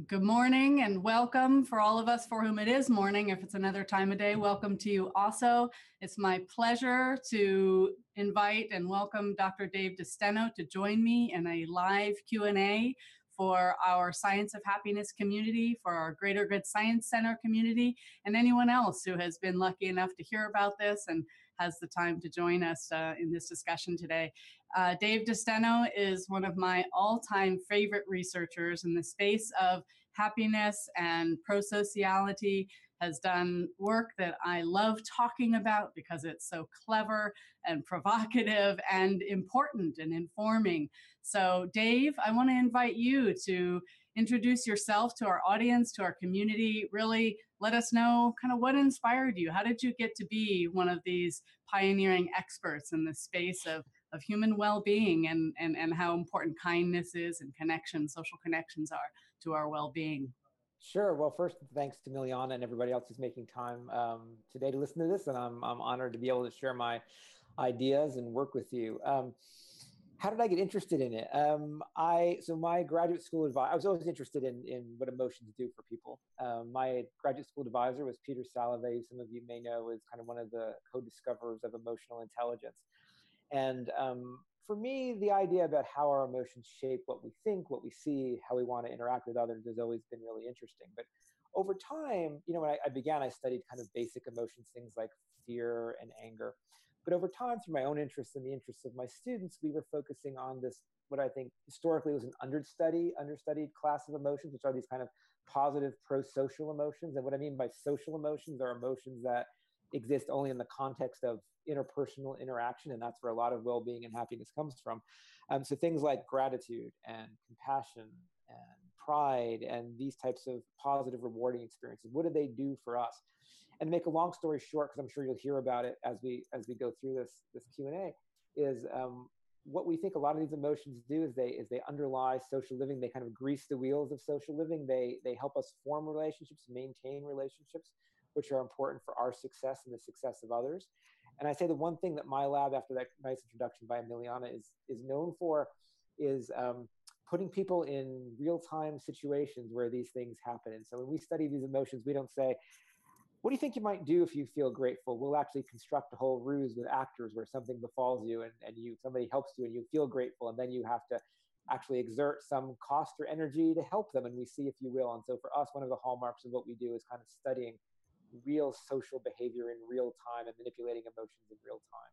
Good morning and welcome for all of us for whom it is morning. If it's another time of day, welcome to you also. It's my pleasure to invite and welcome Dr. Dave DeSteno to join me in a live Q&A for our Science of Happiness community, for our Greater Good Science Center community, and anyone else who has been lucky enough to hear about this and has the time to join us in this discussion today. Dave DeSteno is one of my all-time favorite researchers in the space of happiness and prosociality, has done work that I love talking about because it's so clever and provocative and important and informing. So Dave, I want to invite you to introduce yourself to our audience, to our community. Really let us know kind of what inspired you. How did you get to be one of these pioneering experts in the space of human well-being and how important kindness is and connection, social connections are to our well-being? Sure. Well, first, thanks to Emiliana and everybody else who's making time today to listen to this, and I'm honored to be able to share my ideas and work with you. How did I get interested in it? So my graduate school advisor, I was always interested in what emotions do for people. My graduate school advisor was Peter Salovey, some of you may know is kind of one of the co-discoverers of emotional intelligence. And for me, the idea about how our emotions shape what we think, what we see, how we want to interact with others has always been really interesting. But over time, you know, when I began, I studied kind of basic emotions, things like fear and anger. But over time, through my own interests and the interests of my students, we were focusing on this, what I think historically was an understudied class of emotions, which are these kind of positive pro-social emotions. And what I mean by social emotions are emotions that exist only in the context of interpersonal interaction, and that's where a lot of well-being and happiness comes from. So things like gratitude and compassion and pride and these types of positive, rewarding experiences, what do they do for us? And to make a long story short, because I'm sure you'll hear about it as we go through this Q&A, is what we think a lot of these emotions do is they underlie social living. They kind of grease the wheels of social living. They help us form relationships, maintain relationships, which are important for our success and the success of others. And I say the one thing that my lab, after that nice introduction by Emiliana, is known for is putting people in real-time situations where these things happen. And so when we study these emotions, we don't say, what do you think you might do if you feel grateful? We'll actually construct a whole ruse with actors where something befalls you and somebody helps you and you feel grateful, and then you have to actually exert some cost or energy to help them, and we see if you will. And so for us, one of the hallmarks of what we do is kind of studying real social behavior in real time and manipulating emotions in real time.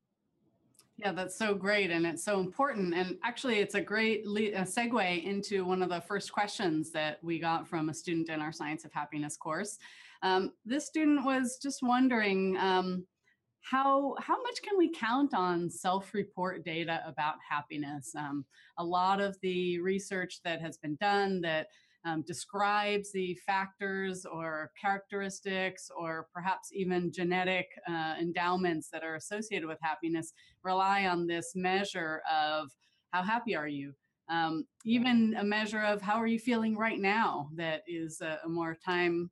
Yeah, that's so great. And it's so important. And actually, it's a great segue into one of the first questions that we got from a student in our Science of Happiness course. This student was just wondering, how much can we count on self-report data about happiness? A lot of the research that has been done that describes the factors or characteristics or perhaps even genetic endowments that are associated with happiness rely on this measure of how happy are you? Even a measure of how are you feeling right now that is a more time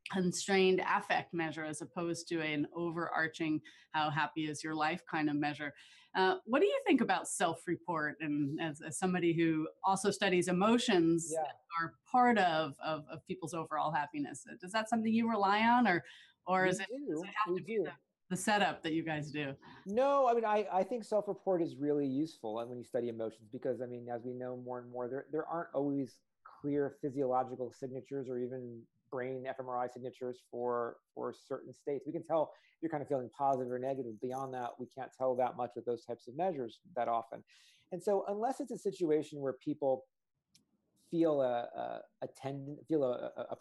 constrained affect measure as opposed to an overarching how happy is your life kind of measure. What do you think about self-report, and as somebody who also studies emotions that are part of people's overall happiness? Is that something you rely on, or does it have to be the setup that you guys do? No, I mean, I think self-report is really useful when you study emotions because, I mean, as we know more and more, there aren't always clear physiological signatures or even brain fMRI signatures for certain states. We can tell if you're kind of feeling positive or negative. Beyond that, we can't tell that much with those types of measures that often. And so unless it's a situation where people feel a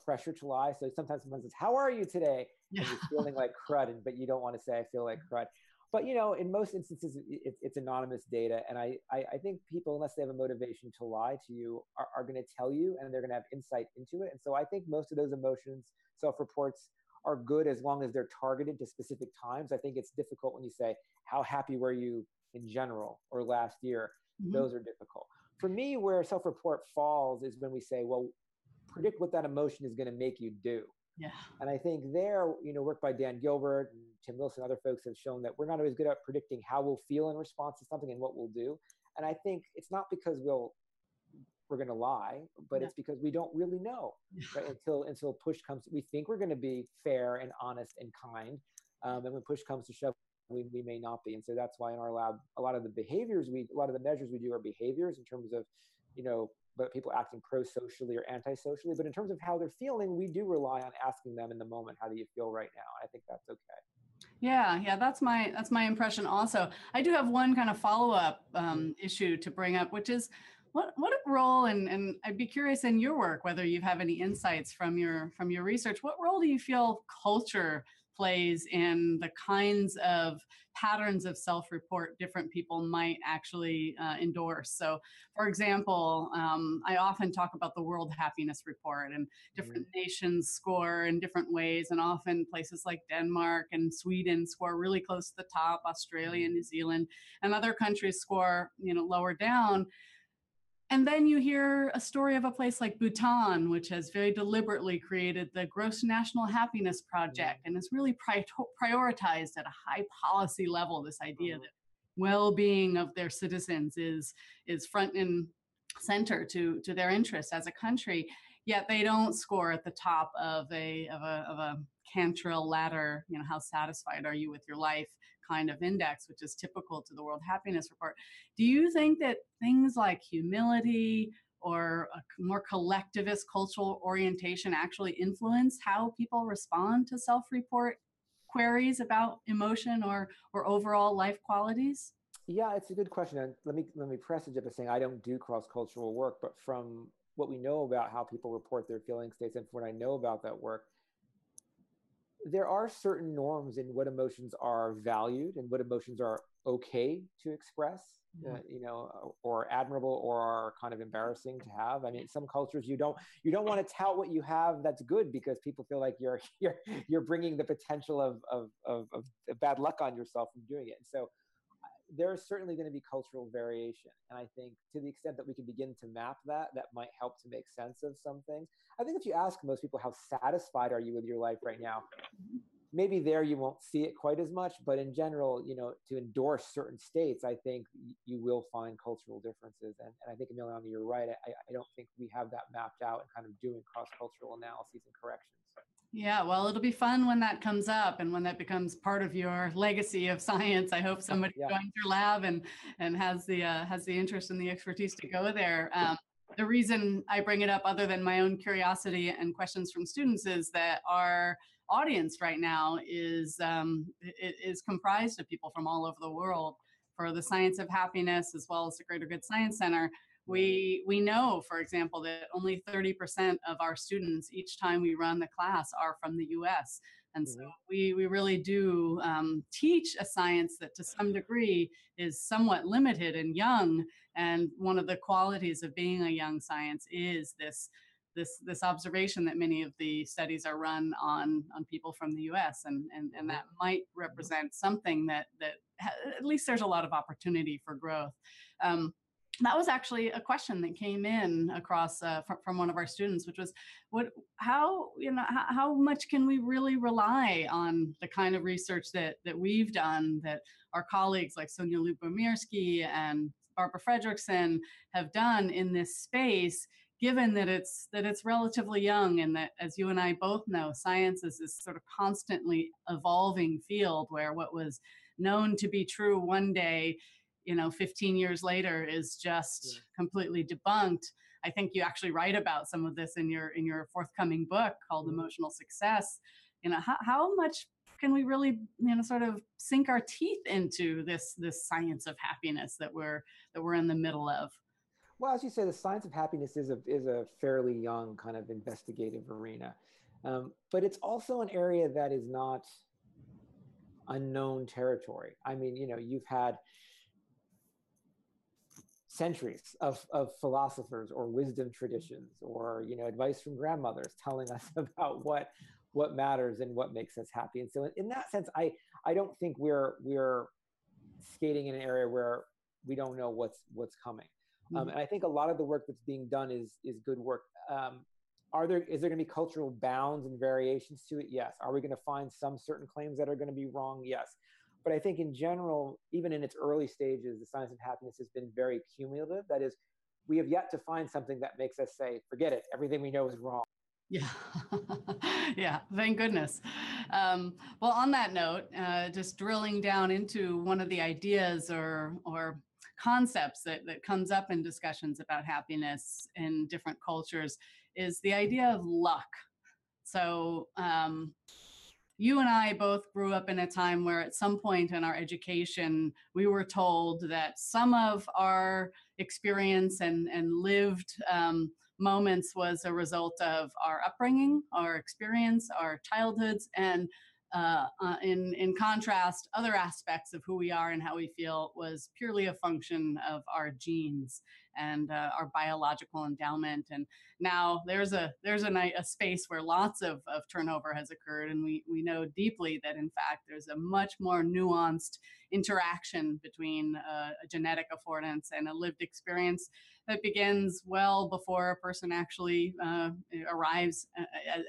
pressure to lie. So sometimes it's, how are you today? And you're feeling like crud, but you don't want to say, I feel like crud. But, you know, in most instances, it's anonymous data. And I think people, unless they have a motivation to lie to you, are going to tell you, and they're going to have insight into it. And so I think most of those emotions, self-reports, are good as long as they're targeted to specific times. I think it's difficult when you say, how happy were you in general or last year? Mm-hmm. Those are difficult. For me, where self-report falls is when we say, well, predict what that emotion is going to make you do. Yeah. And I think there, you know, work by Dan Gilbert and Tim Wilson, other folks have shown that we're not always good at predicting how we'll feel in response to something and what we'll do. And I think it's not because we'll we're going to lie, but it's because we don't really know, right? Until push comes, we think we're going to be fair and honest and kind. And when push comes to shove, we may not be. And so that's why in our lab, a lot of the measures we do are behaviors in terms of, but people acting pro-socially or anti-socially. But in terms of how they're feeling, we do rely on asking them in the moment, how do you feel right now? I think that's okay. Yeah, that's my impression also. I do have one kind of follow-up issue to bring up, which is what role, and I'd be curious in your work, whether you have any insights from your research, what role do you feel culture plays in the kinds of patterns of self-report different people might actually endorse? So, for example, I often talk about the World Happiness Report, and different nations score in different ways, and often places like Denmark and Sweden score really close to the top, Australia, New Zealand, and other countries score, lower down. And then you hear a story of a place like Bhutan, which has very deliberately created the Gross National Happiness Project and is really prioritized at a high policy level, this idea that well-being of their citizens is front and center to their interests as a country. Yet they don't score at the top of a Cantrell ladder, how satisfied are you with your life kind of index, which is typical to the World Happiness Report. Do you think that things like humility or a more collectivist cultural orientation actually influence how people respond to self-report queries about emotion or overall life qualities? Yeah, it's a good question. And let me preface it by saying I don't do cross-cultural work, but from what we know about how people report their feeling states and from what I know about that work, there are certain norms in what emotions are valued and what emotions are okay to express, or admirable or are kind of embarrassing to have. I mean, some cultures you don't want to tout what you have that's good because people feel like you're bringing the potential of bad luck on yourself from doing it. And so there's certainly going to be cultural variation. And I think to the extent that we can begin to map that might help to make sense of some things. I think if you ask most people, how satisfied are you with your life right now? Maybe there you won't see it quite as much, but in general, to endorse certain states, I think you will find cultural differences. And I think, Emiliana, you're right. I don't think we have that mapped out and kind of doing cross-cultural analyses and corrections. Yeah, well, it'll be fun when that comes up and when that becomes part of your legacy of science. I hope somebody joins your lab and has the interest and the expertise to go there. The reason I bring it up, other than my own curiosity and questions from students, is that our audience right now is comprised of people from all over the world for the Science of Happiness as well as the Greater Good Science Center. We know, for example, that only 30% of our students each time we run the class are from the US. And so we really do teach a science that to some degree is somewhat limited and young. And one of the qualities of being a young science is this observation that many of the studies are run on people from the US. And that might represent something that at least there's a lot of opportunity for growth. That was actually a question that came in across from one of our students, which was, how much can we really rely on the kind of research that we've done, that our colleagues like Sonia Lubomirsky and Barbara Fredrickson have done in this space, given that it's relatively young, and that, as you and I both know, science is this sort of constantly evolving field where what was known to be true one day, 15 years later is just completely debunked. I think you actually write about some of this in your forthcoming book called Emotional Success. How much can we really, sort of sink our teeth into this science of happiness that we're in the middle of? Well, as you say, the science of happiness is a fairly young kind of investigative arena, but it's also an area that is not unknown territory. I mean, you've had centuries of philosophers or wisdom traditions or advice from grandmothers telling us about what matters and what makes us happy. And so in that sense, I don't think we're skating in an area where we don't know what's coming. And I think a lot of the work that's being done is good work. Is there going to be cultural bounds and variations to it? Yes. Are we going to find some certain claims that are going to be wrong? Yes. But I think in general, even in its early stages, the science of happiness has been very cumulative. That is, we have yet to find something that makes us say, forget it, everything we know is wrong. Yeah, yeah, thank goodness. Well, on that note, just drilling down into one of the ideas or concepts that comes up in discussions about happiness in different cultures is the idea of luck. So you and I both grew up in a time where at some point in our education, we were told that some of our experience and lived moments was a result of our upbringing, our experience, our childhoods, and in contrast, other aspects of who we are and how we feel was purely a function of our genes and our biological endowment. And now there's a space where lots of turnover has occurred, and we know deeply that in fact there's a much more nuanced interaction between a genetic affordance and a lived experience that begins well before a person actually arrives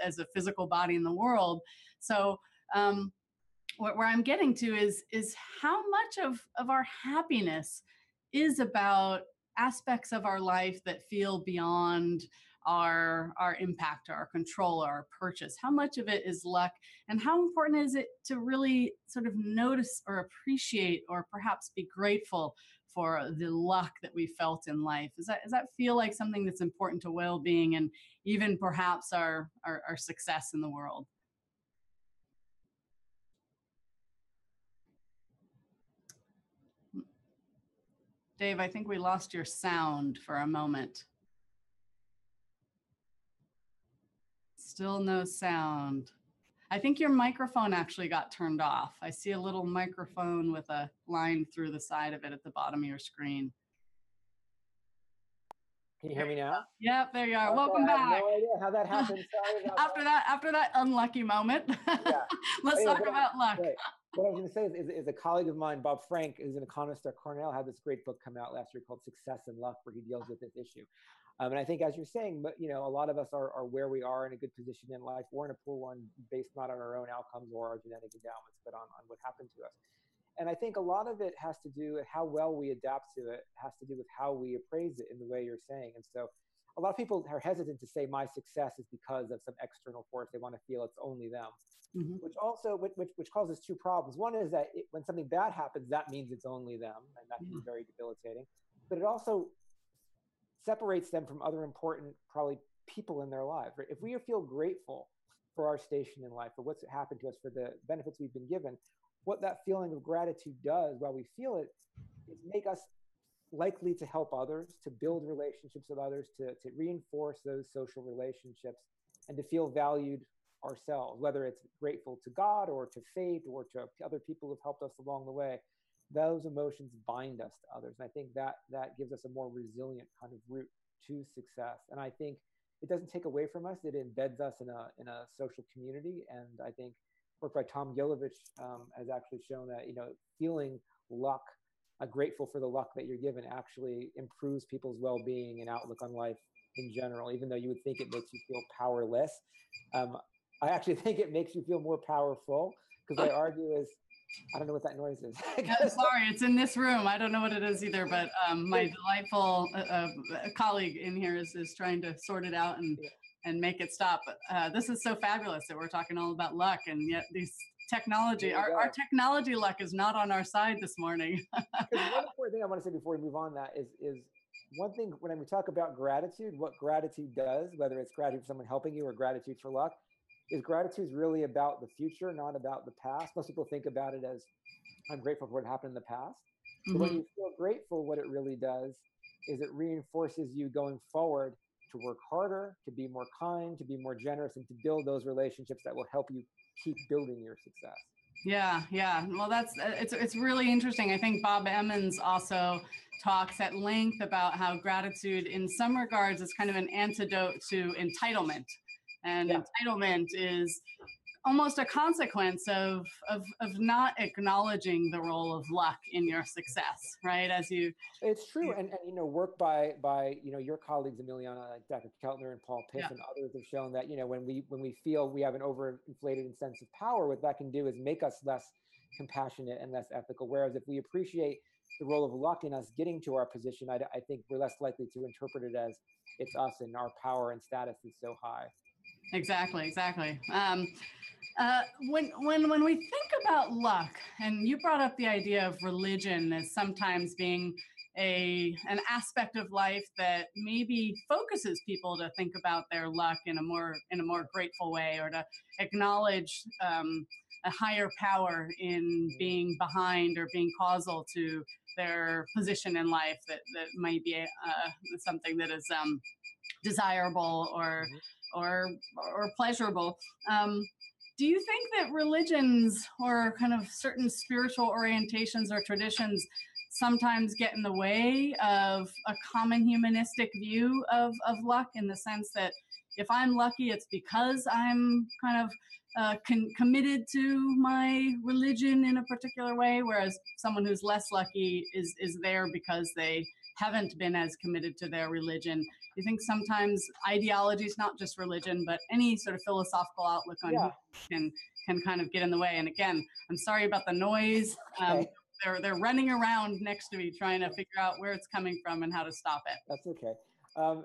as a physical body in the world. So where I'm getting to is how much of our happiness is about aspects of our life that feel beyond our impact or our control or our purchase. How much of it is luck, and how important is it to really sort of notice or appreciate or perhaps be grateful for the luck that we felt in life? Does that feel like something that's important to well-being and even perhaps our success in the world? Dave, I think we lost your sound for a moment. Still no sound. I think your microphone actually got turned off. I see a little microphone with a line through the side of it at the bottom of your screen. Can you hear me now? Yep, there you are. Okay, Welcome back. I have no idea how that happened. Sorry about after that unlucky moment, yeah. let's talk about luck. Right. What I was going to say is a colleague of mine, Bob Frank, who's an economist at Cornell, had this great book come out last year called Success and Luck, where he deals with this issue. And I think, as you're saying, but a lot of us are where we are in a good position in life. We're in a poor one based not on our own outcomes or our genetic endowments, but on what happened to us. And I think a lot of it has to do with how well we adapt to it, has to do with how we appraise it in the way you're saying. And so a lot of people are hesitant to say my success is because of some external force. They want to feel it's only them, which causes two problems. One is that when something bad happens, that means it's only them, and that can be very debilitating. But it also separates them from other important, probably, people in their lives. Right? If we feel grateful for our station in life, for what's happened to us, for the benefits we've been given, what that feeling of gratitude does while we feel it is make us likely to help others, to build relationships with others, to reinforce those social relationships, and to feel valued ourselves, whether it's grateful to God or to fate or to other people who've helped us along the way. Those emotions bind us to others. And I think that gives us a more resilient kind of route to success. And I think it doesn't take away from us. It embeds us in a social community. And I think work by Tom Gilovich has actually shown that, feeling luck, grateful for the luck that you're given, actually improves people's well-being and outlook on life in general, even though you would think it makes you feel powerless. I actually think it makes you feel more powerful, because I argue is, I don't know what that noise is. I'm sorry, it's in this room. I don't know what it is either, but my delightful colleague in here is trying to sort it out and make it stop. This is so fabulous that we're talking all about luck, and yet these technology, our technology luck is not on our side this morning. One important thing I want to say before we move on that is one thing when we talk about gratitude, what gratitude does, whether it's gratitude for someone helping you or gratitude for luck, is gratitude is really about the future, not about the past. Most people think about it as, I'm grateful for what happened in the past. But when you feel grateful, what it really does is it reinforces you going forward to work harder, to be more kind, to be more generous, and to build those relationships that will help you keep building your success. Yeah. Well, it's really interesting. I think Bob Emmons also talks at length about how gratitude in some regards is kind of an antidote to entitlement. And entitlement is almost a consequence of not acknowledging the role of luck in your success, right? It's true, and work by your colleagues, Emiliana, like Dr. Keltner and Paul Piff and others have shown that when we feel we have an overinflated sense of power, what that can do is make us less compassionate and less ethical. Whereas if we appreciate the role of luck in us getting to our position, I think we're less likely to interpret it as it's us and our power and status is so high. Exactly, exactly. When we think about luck, and you brought up the idea of religion as sometimes being an aspect of life that maybe focuses people to think about their luck in a more grateful way, or to acknowledge a higher power in being behind or being causal to their position in life, that might be something that is desirable or pleasurable. Do you think that religions or kind of certain spiritual orientations or traditions sometimes get in the way of a common humanistic view of luck, in the sense that if I'm lucky, it's because I'm kind of committed to my religion in a particular way, whereas someone who's less lucky is there because they haven't been as committed to their religion? You think sometimes ideologies, not just religion, but any sort of philosophical outlook on can kind of get in the way? And again, I'm sorry about the noise. Okay. They're running around next to me trying to figure out where it's coming from and how to stop it. That's okay.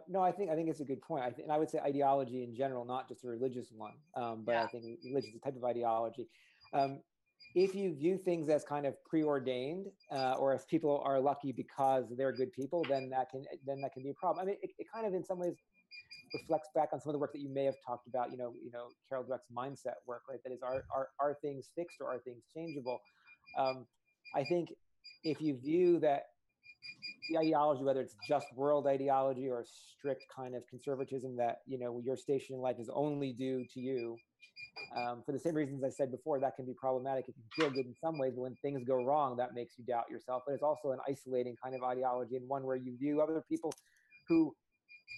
No, I think it's a good point. And I would say ideology in general, not just a religious one, but I think religion is a type of ideology. If you view things as kind of preordained, or if people are lucky because they're good people, then that can be a problem. I mean, it kind of in some ways reflects back on some of the work that you may have talked about. Carol Dweck's mindset work, right? That is, are things fixed or are things changeable? I think if you view that the ideology, whether it's just world ideology or strict kind of conservatism, that your station in life is only due to you, for the same reasons I said before, that can be problematic. It can feel good in some ways, but when things go wrong, that makes you doubt yourself. But it's also an isolating kind of ideology, and one where you view other people who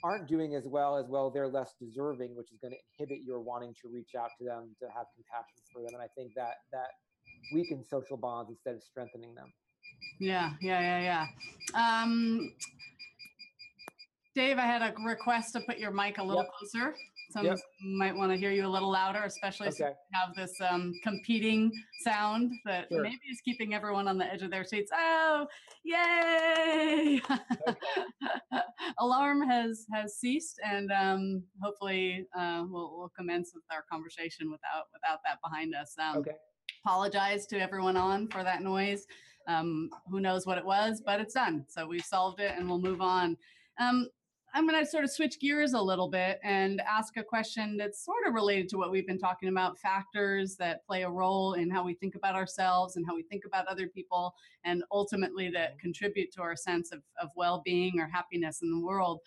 aren't doing as well, they're less deserving, which is going to inhibit your wanting to reach out to them, to have compassion for them. And I think that weakens social bonds instead of strengthening them. Yeah. Dave, I had a request to put your mic a little closer. Some might want to hear you a little louder, especially since we have this competing sound that maybe is keeping everyone on the edge of their seats. Oh, yay! Alarm has ceased, and hopefully we'll commence with our conversation without that behind us. Apologize to everyone on for that noise. Who knows what it was, but it's done. So we've solved it, and we'll move on. I'm going to sort of switch gears a little bit and ask a question that's sort of related to what we've been talking about, factors that play a role in how we think about ourselves and how we think about other people, and ultimately that contribute to our sense of well-being or happiness in the world.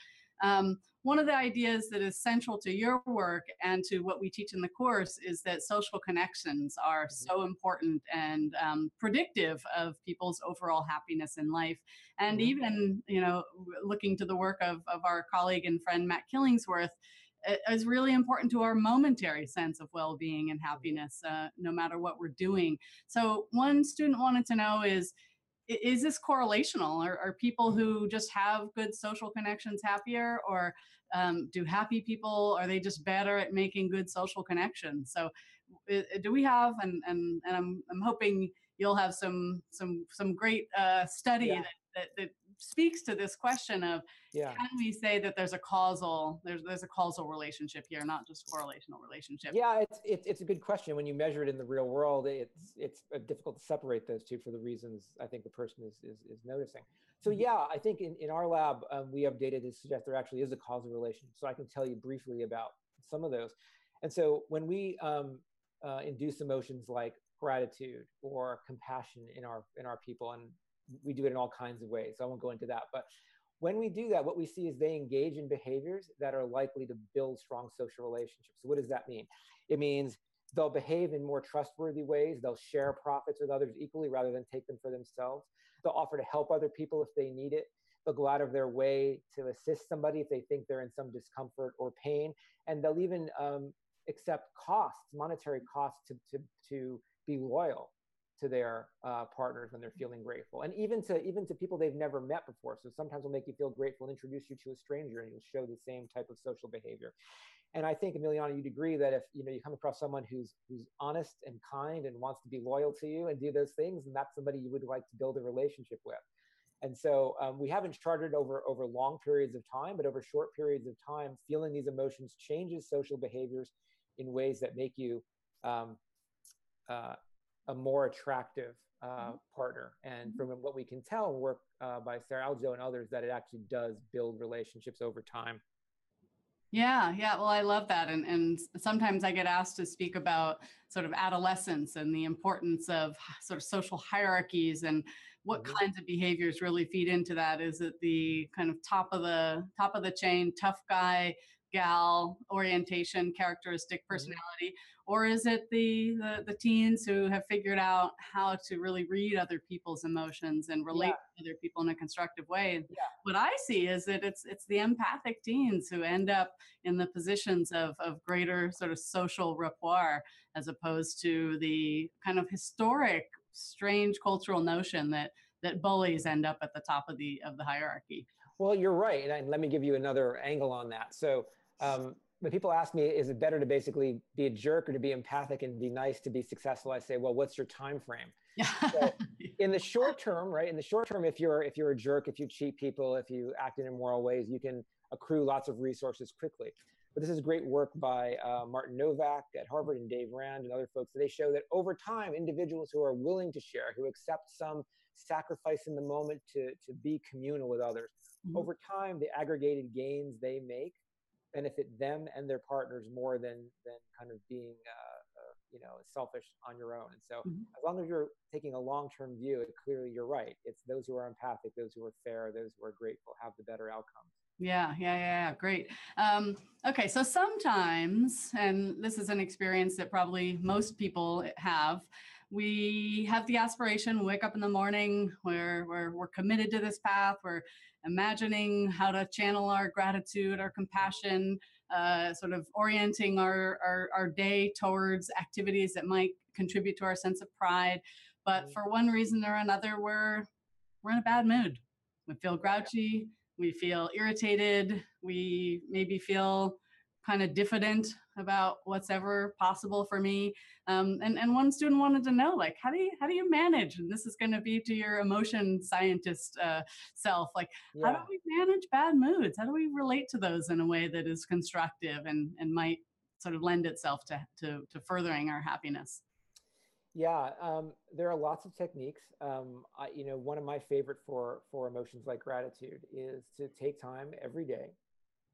One of the ideas that is central to your work and to what we teach in the course is that social connections are so important and predictive of people's overall happiness in life. And even, looking to the work of our colleague and friend, Matt Killingsworth, is really important to our momentary sense of well-being and happiness, no matter what we're doing. So one student wanted to know is this correlational? Are people who just have good social connections happier, or do happy people, are they just better at making good social connections? So do we have, and I'm hoping you'll have some great study that speaks to this question of can we say that there's a causal relationship here, not just correlational relationship? Yeah, it's a good question. When you measure it in the real world, it's difficult to separate those two for the reasons I think the person is noticing. So I think in our lab we have data to suggest there actually is a causal relation. So I can tell you briefly about some of those. And so when we induce emotions like gratitude or compassion in our people, and we do it in all kinds of ways, so I won't go into that, but when we do that, what we see is they engage in behaviors that are likely to build strong social relationships. So what does that mean? It means they'll behave in more trustworthy ways. They'll share profits with others equally rather than take them for themselves. They'll offer to help other people if they need it. They'll go out of their way to assist somebody if they think they're in some discomfort or pain. And they'll even accept costs, monetary costs, to be loyal to their partners when they're feeling grateful, and even to people they've never met before. So sometimes we'll make you feel grateful and introduce you to a stranger, and you'll show the same type of social behavior. And I think, Emiliana, you'd agree that if you come across someone who's honest and kind and wants to be loyal to you and do those things, and that's somebody you would like to build a relationship with. And so we haven't charted over long periods of time, but over short periods of time, feeling these emotions changes social behaviors in ways that make you a more attractive partner. And from what we can tell, work by Sarah Aljo and others, that it actually does build relationships over time. Yeah, yeah. Well, I love that. And sometimes I get asked to speak about sort of adolescence and the importance of sort of social hierarchies and what kinds of behaviors really feed into that. Is it the kind of top of the chain, tough guy, gal orientation, characteristic, personality, or is it the teens who have figured out how to really read other people's emotions and relate to other people in a constructive way? And what I see is that it's the empathic teens who end up in the positions of greater sort of social rapport, as opposed to the kind of historic, strange cultural notion that bullies end up at the top of the hierarchy. Well, you're right. And let me give you another angle on that. So when people ask me, is it better to basically be a jerk or to be empathic and be nice to be successful? I say, well, what's your time frame? So in the short term, right? In the short term, if you're a jerk, if you cheat people, if you act in immoral ways, you can accrue lots of resources quickly. But this is great work by Martin Novak at Harvard and Dave Rand and other folks. They show that over time, individuals who are willing to share, who accept some sacrifice in the moment to be communal with others, over time, the aggregated gains they make benefit them and their partners more than kind of being selfish on your own. And so as long as you're taking a long-term view, clearly you're right. It's those who are empathic, those who are fair, those who are grateful have the better outcomes. Yeah. Great. Okay, so sometimes, and this is an experience that probably most people have, we have the aspiration, wake up in the morning, we're committed to this path, we're imagining how to channel our gratitude, our compassion, sort of orienting our day towards activities that might contribute to our sense of pride. But for one reason or another, we're in a bad mood. We feel grouchy. We feel irritated. We maybe feel kind of diffident about what's ever possible for me. And one student wanted to know, like, how do you manage? And this is going to be to your emotion scientist self. Like, how do we manage bad moods? How do we relate to those in a way that is constructive and might sort of lend itself to furthering our happiness? Yeah, there are lots of techniques. One of my favorite for emotions like gratitude is to take time every day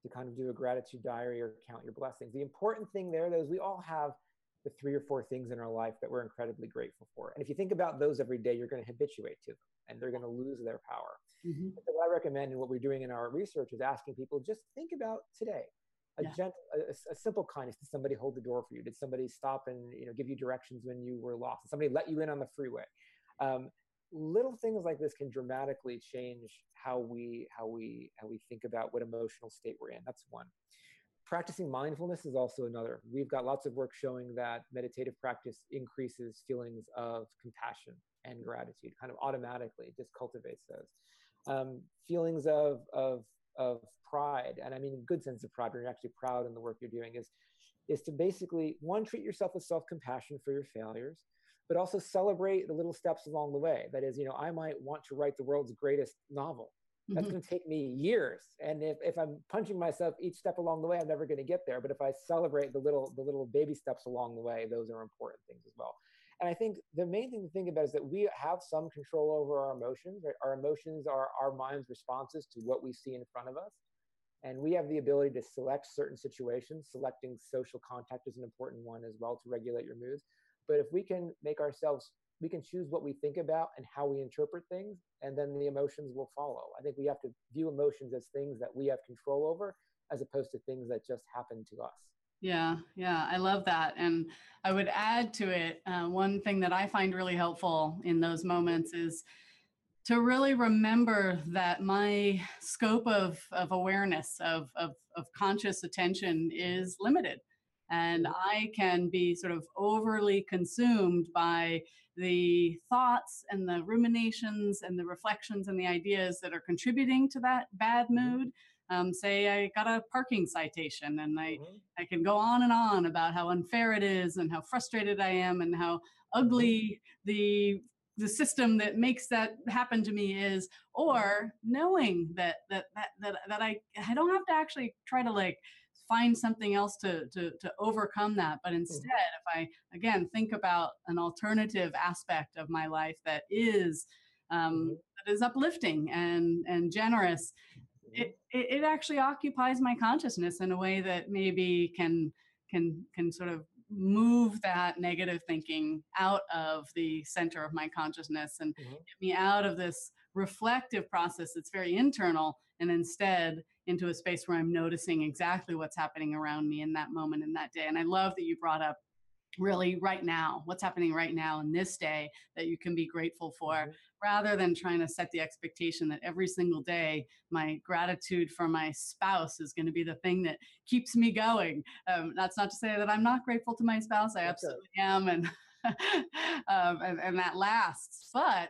to kind of do a gratitude diary or count your blessings. The important thing there, though, is we all have the 3 or 4 things in our life that we're incredibly grateful for. And if you think about those every day, you're going to habituate to them and they're going to lose their power. So what I recommend and what we're doing in our research is asking people, just think about today. A simple kindness. Did somebody hold the door for you? Did somebody stop and give you directions when you were lost? Did somebody let you in on the freeway? Little things like this can dramatically change how we think about what emotional state we're in. That's one. Practicing mindfulness is also another. We've got lots of work showing that meditative practice increases feelings of compassion and gratitude, kind of automatically. It just cultivates those feelings of pride, and I mean a good sense of pride when you're actually proud in the work you're doing, is to basically, one, treat yourself with self-compassion for your failures, but also celebrate the little steps along the way. That is, I might want to write the world's greatest novel. That's going to take me years, and if I'm punching myself each step along the way, I'm never going to get there. But if I celebrate the little baby steps along the way, those are important things as well. And I think the main thing to think about is that we have some control over our emotions. Right? Our emotions are our mind's responses to what we see in front of us. And we have the ability to select certain situations. Selecting social contact is an important one as well to regulate your moods. But if we can we can choose what we think about and how we interpret things, and then the emotions will follow. I think we have to view emotions as things that we have control over, as opposed to things that just happen to us. Yeah, I love that. And I would add to it, one thing that I find really helpful in those moments is to really remember that my scope of awareness, of conscious attention is limited. And I can be sort of overly consumed by the thoughts and the ruminations and the reflections and the ideas that are contributing to that bad mood. say I got a parking citation, and Mm-hmm. I can go on and on about how unfair it is and how frustrated I am and how ugly the system that makes that happen to me is, or knowing that I don't have to actually try to like find something else to overcome that, but instead, if I again think about an alternative aspect of my life that is uplifting and generous, it actually occupies my consciousness in a way that maybe can sort of move that negative thinking out of the center of my consciousness and get me out of this reflective process that's very internal, and instead into a space where I'm noticing exactly what's happening around me in that moment, in that day. And I love that you brought up really right now, what's happening right now in this day that you can be grateful for, rather than trying to set the expectation that every single day my gratitude for my spouse is going to be the thing that keeps me going. That's not to say that I'm not grateful to my spouse. I absolutely am. And, and that lasts, but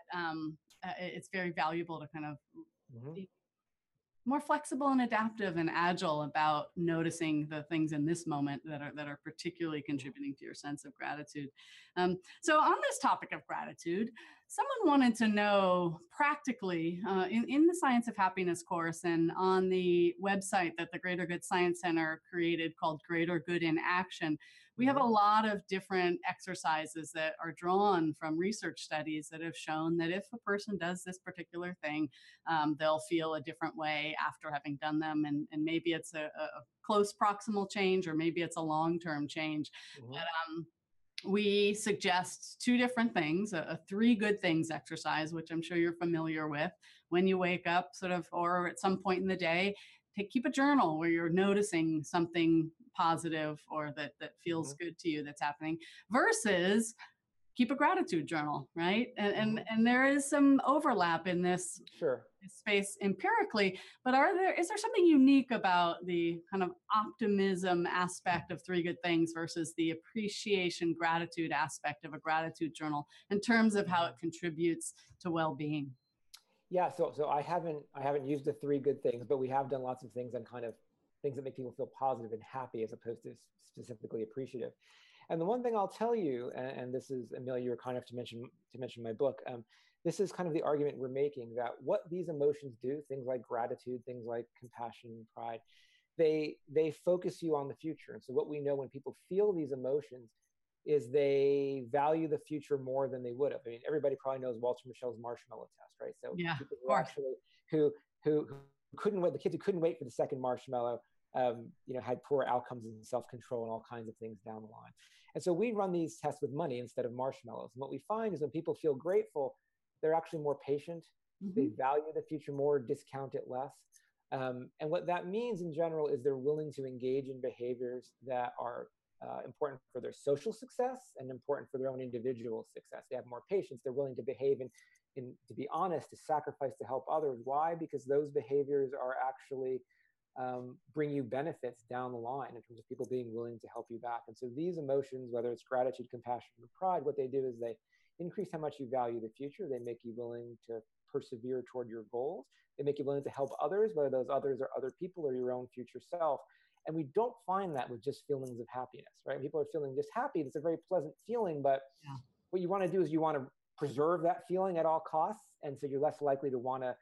it's very valuable to kind of be more flexible and adaptive and agile about noticing the things in this moment that are particularly contributing to your sense of gratitude. So on this topic of gratitude, someone wanted to know practically in the Science of Happiness course and on the website that the Greater Good Science Center created called Greater Good in Action, we have a lot of different exercises that are drawn from research studies that have shown that if a person does this particular thing, they'll feel a different way after having done them. And maybe it's a close proximal change, or maybe it's a long-term change. But, we suggest two different things, a three good things exercise, which I'm sure you're familiar with. When you wake up sort of, or at some point in the day, keep a journal where you're noticing something positive or that feels good to you that's happening, versus keep a gratitude journal, right? And there is some overlap in this space empirically, but is there something unique about the kind of optimism aspect of three good things versus the appreciation, gratitude aspect of a gratitude journal in terms of how it contributes to well-being? Yeah, so I haven't used the three good things, but we have done lots of things on kind of things that make people feel positive and happy as opposed to specifically appreciative. And the one thing I'll tell you, and this is, Amelia, you were kind enough to mention my book. This is kind of the argument we're making, that what these emotions do, things like gratitude, things like compassion and pride, they focus you on the future. And so what we know when people feel these emotions is they value the future more than they would have. I mean, everybody probably knows Walter Michel's marshmallow test, right? So yeah, people who actually who couldn't wait, the kids who couldn't wait for the second marshmallow, had poor outcomes in self-control and all kinds of things down the line. And so we run these tests with money instead of marshmallows. And what we find is when people feel grateful, they're actually more patient. They value the future more, discount it less. And what that means in general is they're willing to engage in behaviors that are important for their social success and important for their own individual success. They have more patience. They're willing to behave and to be honest, to sacrifice to help others. Why? Because those behaviors are actually bring you benefits down the line in terms of people being willing to help you back. And so these emotions, whether it's gratitude, compassion, or pride, what they do is they increase how much you value the future. They make you willing to persevere toward your goals. They make you willing to help others, whether those others are other people or your own future self. And we don't find that with just feelings of happiness, right? People are feeling just happy. It's a very pleasant feeling, but what you want to do is you want to preserve that feeling at all costs. And so you're less likely to want to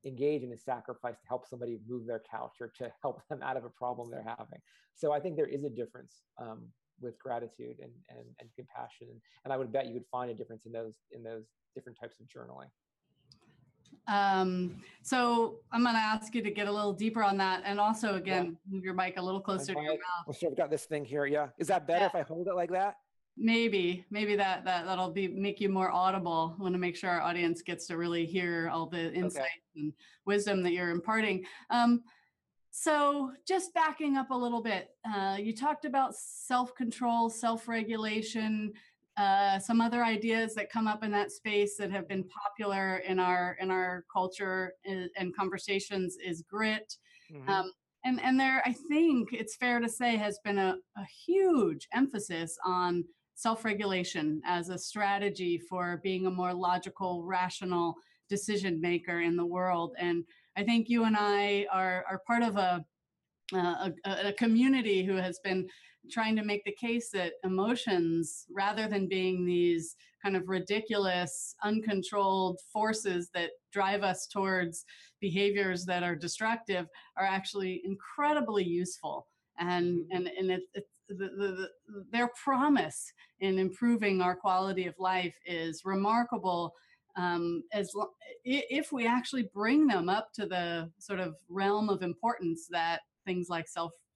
engage in a sacrifice to help somebody move their couch or to help them out of a problem they're having. So I think there is a difference with gratitude and compassion. And I would bet you would find a difference in those different types of journaling. So I'm going to ask you to get a little deeper on that. And also, again, move your mic a little closer to your mouth. Well, sure, I've got this thing here. Yeah. Is that better if I hold it like that? Maybe that'll make you more audible. I want to make sure our audience gets to really hear all the insights and wisdom that you're imparting. So just backing up a little bit, you talked about self-control, self-regulation, some other ideas that come up in that space that have been popular in our culture and conversations is grit. And there, I think it's fair to say, has been a huge emphasis on self-regulation as a strategy for being a more logical, rational decision maker in the world. And I think you and I are part of a community who has been trying to make the case that emotions, rather than being these kind of ridiculous, uncontrolled forces that drive us towards behaviors that are destructive, are actually incredibly useful. Their promise in improving our quality of life is remarkable, if we actually bring them up to the sort of realm of importance that things like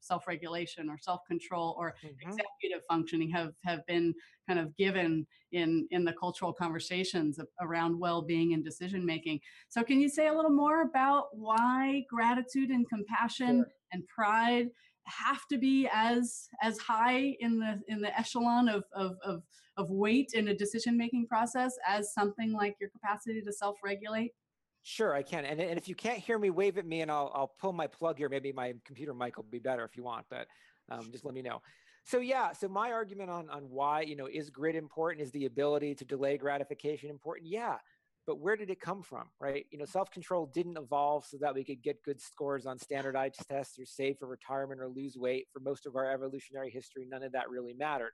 self-regulation or self-control or executive functioning have been kind of given in the cultural conversations around well-being and decision making. So can you say a little more about why gratitude and compassion and pride have to be as high in the echelon of weight in a decision-making process as something like your capacity to self-regulate? Sure, I can. And if you can't hear me, wave at me and I'll pull my plug here. Maybe my computer mic will be better if you want, but just let me know. So yeah, so my argument on why, is grit important? Is the ability to delay gratification important? Yeah, but where did it come from, right? Self-control didn't evolve so that we could get good scores on standardized tests or save for retirement or lose weight. For most of our evolutionary history, none of that really mattered.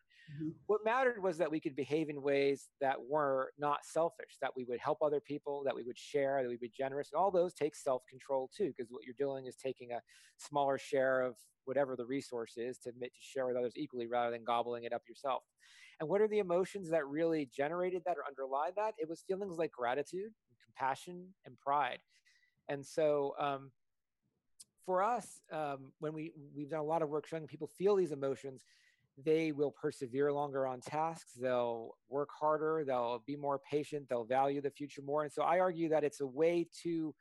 What mattered was that we could behave in ways that were not selfish, that we would help other people, that we would share, that we would be generous. And all those take self-control too, because what you're doing is taking a smaller share of whatever the resource is to share with others equally rather than gobbling it up yourself. And what are the emotions that really generated that or underlie that? It was feelings like gratitude, and compassion, and pride. And so for us, when we've done a lot of work showing people feel these emotions, they will persevere longer on tasks, they'll work harder, they'll be more patient, they'll value the future more. And so I argue that it's a way to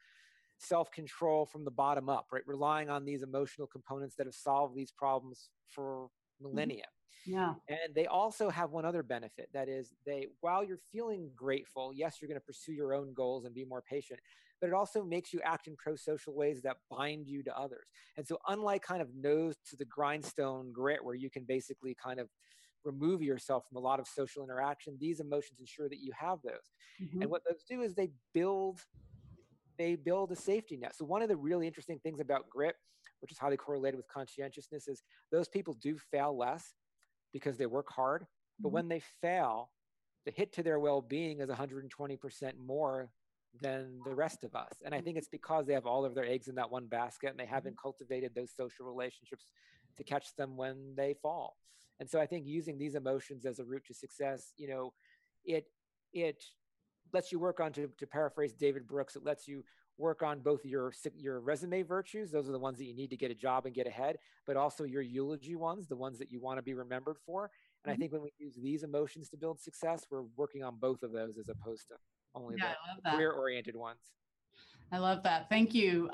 self-control from the bottom up, right? Relying on these emotional components that have solved these problems for millennia. Yeah. And they also have one other benefit. That is, while you're feeling grateful, yes, you're going to pursue your own goals and be more patient, but it also makes you act in pro-social ways that bind you to others. And so unlike kind of nose to the grindstone grit, where you can basically kind of remove yourself from a lot of social interaction, these emotions ensure that you have those. And what those do is they build a safety net. So one of the really interesting things about grit, which is highly correlated with conscientiousness, is those people do fail less because they work hard. But when they fail, the hit to their well-being is 120% more than the rest of us. And I think it's because they have all of their eggs in that one basket and they haven't cultivated those social relationships to catch them when they fall. And so I think using these emotions as a route to success, it lets you work on, to paraphrase David Brooks, it lets you work on both your resume virtues. Those are the ones that you need to get a job and get ahead, but also your eulogy ones, the ones that you want to be remembered for. And I think when we use these emotions to build success, we're working on both of those as opposed to only the career-oriented ones. I love that. Thank you.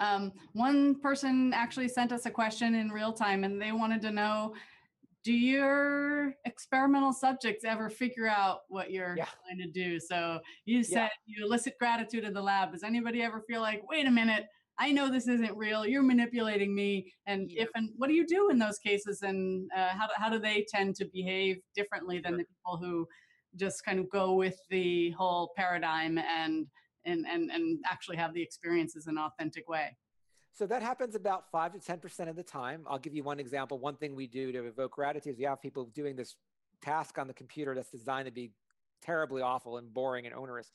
One person actually sent us a question in real time and they wanted to know, do your experimental subjects ever figure out what you're trying to do? So you said you elicit gratitude in the lab. Does anybody ever feel like, wait a minute, I know this isn't real, you're manipulating me? And what do you do in those cases? And how do they tend to behave differently than the people who just kind of go with the whole paradigm and actually have the experiences in an authentic way? So that happens about 5 to 10% of the time. I'll give you one example. One thing we do to evoke gratitude is we have people doing this task on the computer that's designed to be terribly awful and boring and onerous.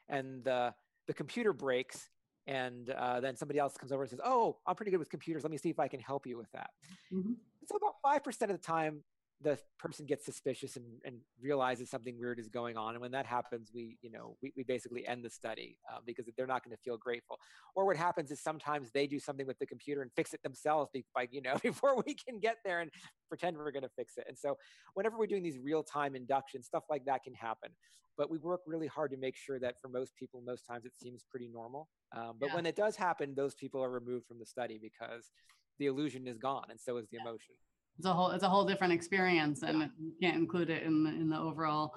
And the computer breaks, and then somebody else comes over and says, oh, I'm pretty good with computers. Let me see if I can help you with that. So about 5% of the time, the person gets suspicious and realizes something weird is going on. And when that happens, we basically end the study because they're not going to feel grateful. Or what happens is sometimes they do something with the computer and fix it themselves before we can get there and pretend we're going to fix it. And so whenever we're doing these real-time inductions, stuff like that can happen. But we work really hard to make sure that for most people, most times it seems pretty normal. But when it does happen, those people are removed from the study because the illusion is gone and so is the emotion. It's a whole different experience, and you can't include it in the overall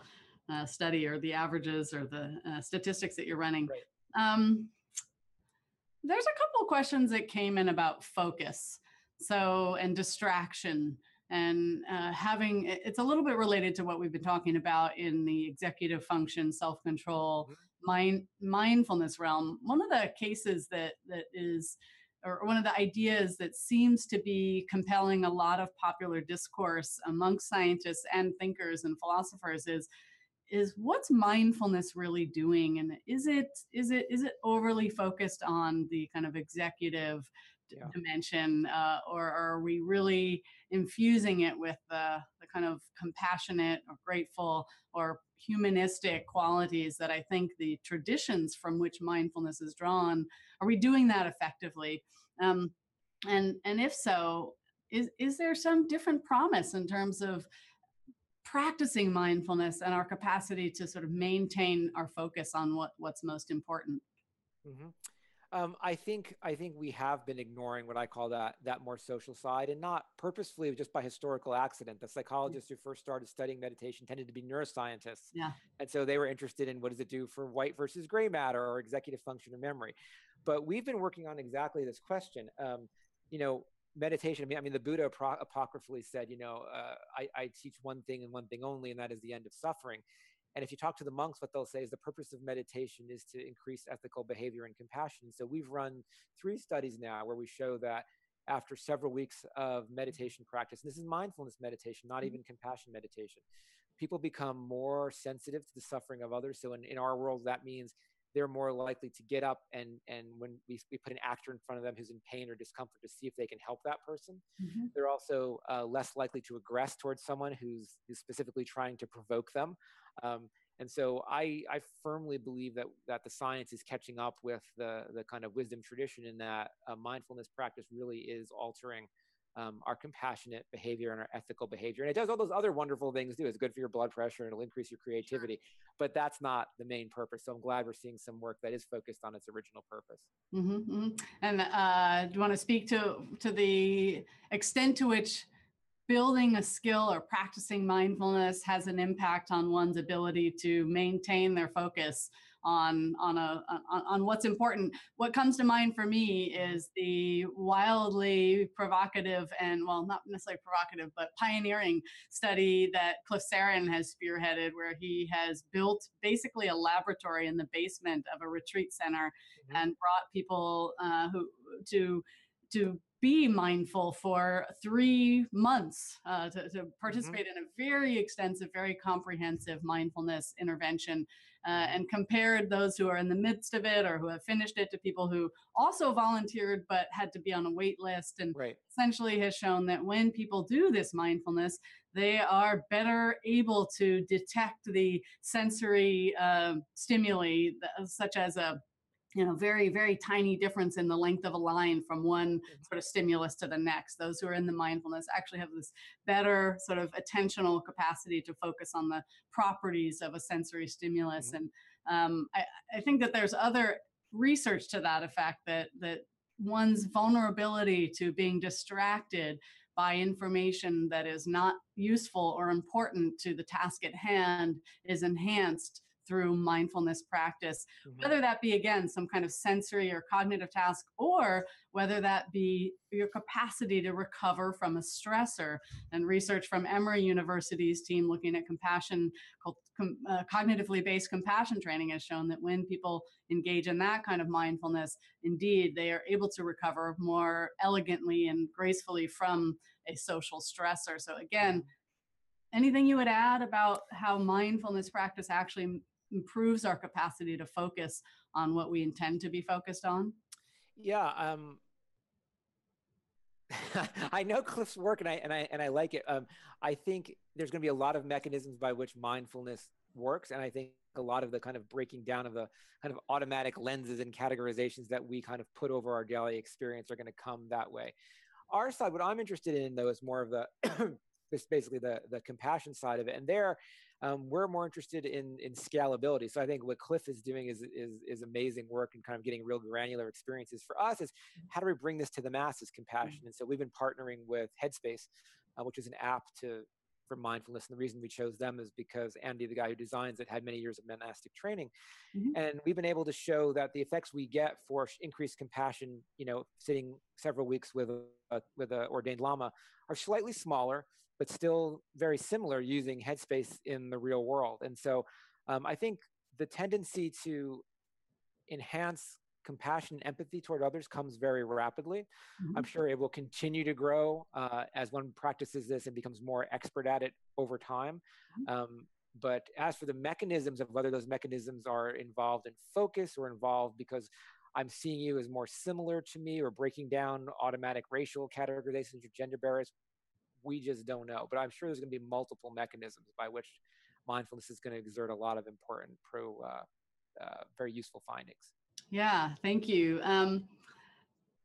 study or the averages or the statistics that you're running. There's a couple of questions that came in about focus, and distraction. having, it's a little bit related to what we've been talking about in the executive function, self-control, mindfulness realm. One of the cases that is, or one of the ideas that seems to be compelling a lot of popular discourse amongst scientists and thinkers and philosophers is what's mindfulness really doing, and is it overly focused on the kind of executive dimension, or are we really infusing it with the kind of compassionate or grateful or humanistic qualities that I think the traditions from which mindfulness is drawn? Are we doing that effectively? And if so, is there some different promise in terms of practicing mindfulness and our capacity to sort of maintain our focus on what's most important? I think we have been ignoring what I call that more social side, and not purposefully, just by historical accident. The psychologists who first started studying meditation tended to be neuroscientists. And so they were interested in what does it do for white versus gray matter or executive function or memory. But we've been working on exactly this question. Meditation, I mean, the Buddha apocryphally said, I teach one thing and one thing only, and that is the end of suffering. And if you talk to the monks, what they'll say is the purpose of meditation is to increase ethical behavior and compassion. So we've run 3 studies now where we show that after several weeks of meditation practice, and this is mindfulness meditation, not even compassion meditation, people become more sensitive to the suffering of others. So in our world, that means they're more likely to get up and when we put an actor in front of them who's in pain or discomfort to see if they can help that person. They're also less likely to aggress towards someone who's specifically trying to provoke them. And so I firmly believe that the science is catching up with the kind of wisdom tradition, in that mindfulness practice really is altering our compassionate behavior and our ethical behavior. And it does all those other wonderful things too. It's good for your blood pressure and it'll increase your creativity, but that's not the main purpose. So I'm glad we're seeing some work that is focused on its original purpose. And do you want to speak to the extent to which building a skill or practicing mindfulness has an impact on one's ability to maintain their focus on what's important? What comes to mind for me is the wildly provocative and, well, not necessarily provocative, but pioneering study that Cliff Sarin has spearheaded, where he has built basically a laboratory in the basement of a retreat center and brought people to be mindful for 3 months, to participate in a very extensive, very comprehensive mindfulness intervention, and compared those who are in the midst of it or who have finished it to people who also volunteered but had to be on a wait list, and essentially has shown that when people do this mindfulness, they are better able to detect the sensory stimuli, such as a very, very tiny difference in the length of a line from one sort of stimulus to the next. Those who are in the mindfulness actually have this better sort of attentional capacity to focus on the properties of a sensory stimulus. And I think that there's other research to that effect, that one's vulnerability to being distracted by information that is not useful or important to the task at hand is enhanced through mindfulness practice, whether that be, again, some kind of sensory or cognitive task, or whether that be your capacity to recover from a stressor. And research from Emory University's team looking at compassion, called cognitively based compassion training, has shown that when people engage in that kind of mindfulness, indeed, they are able to recover more elegantly and gracefully from a social stressor. So again, anything you would add about how mindfulness practice actually improves our capacity to focus on what we intend to be focused on? Yeah, I know Cliff's work, and I like it. I think there's going to be a lot of mechanisms by which mindfulness works, and I think a lot of the kind of breaking down of the kind of automatic lenses and categorizations that we kind of put over our daily experience are going to come that way. Our side, what I'm interested in, though, is more of the this basically the compassion side of it, and there we're more interested in scalability. So I think what Cliff is doing is amazing work and kind of getting real granular experiences. For us, is how do we bring this to the masses, compassion? And so we've been partnering with Headspace, which is an app to for mindfulness. And the reason we chose them is because Andy, the guy who designs it, had many years of monastic training. Mhm. And we've been able to show that the effects we get for increased compassion, sitting several weeks with a ordained lama, are slightly smaller, but still very similar using Headspace in the real world. And so I think the tendency to enhance compassion and empathy toward others comes very rapidly. Mhm. I'm sure it will continue to grow as one practices this and becomes more expert at it over time. But as for the mechanisms of whether those mechanisms are involved in focus or involved because I'm seeing you as more similar to me or breaking down automatic racial categorizations or gender barriers, we just don't know. But I'm sure there's going to be multiple mechanisms by which mindfulness is going to exert a lot of important very useful findings. Yeah, thank you.